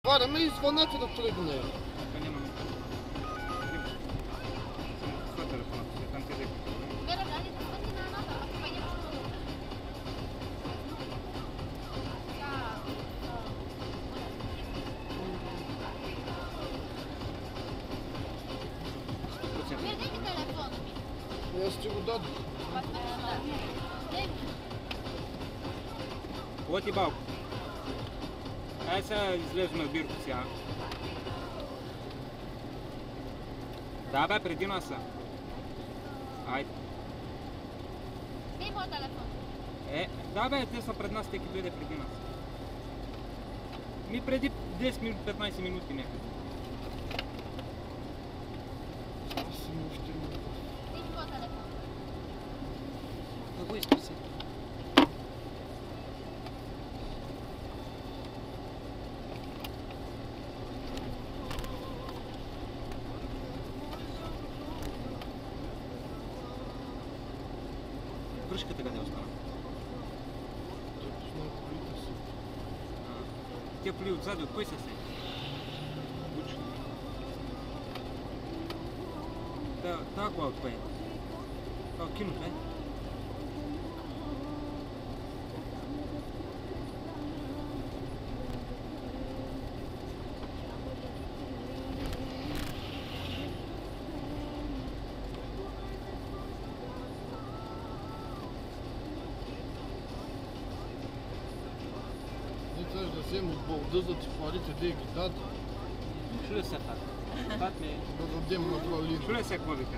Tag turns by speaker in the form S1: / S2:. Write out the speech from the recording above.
S1: Отваряме и звънете да тръгне.
S2: Тук няма никой. Свой телефон, там къде.
S3: Вера, дали да звънни на едната, ако това няма много. Вера, дай ми телефона ми.
S1: Аз ти го дадох.
S3: Дай ми.
S2: Оти Балко. Айде сега излезме в бирко сега. Да бе, преди нас са. Айде.
S3: Дай моят телефон.
S2: Да бе, те са пред нас, тъй като дойде преди нас. Ми преди 10 минути, 15 минути някъде.
S3: Дай ми моят телефон.
S4: Да го искам си. Връшката къде остана?
S2: Те поли отзади, от кой са се? Учно. Та кола от кой е? Това от киното, е?
S1: Трябваше да взема от болда, за тифарите, да ги даде.
S2: Чули се пак. Пак ми.
S1: Да дадем на това линия.
S2: Чули се какво вика?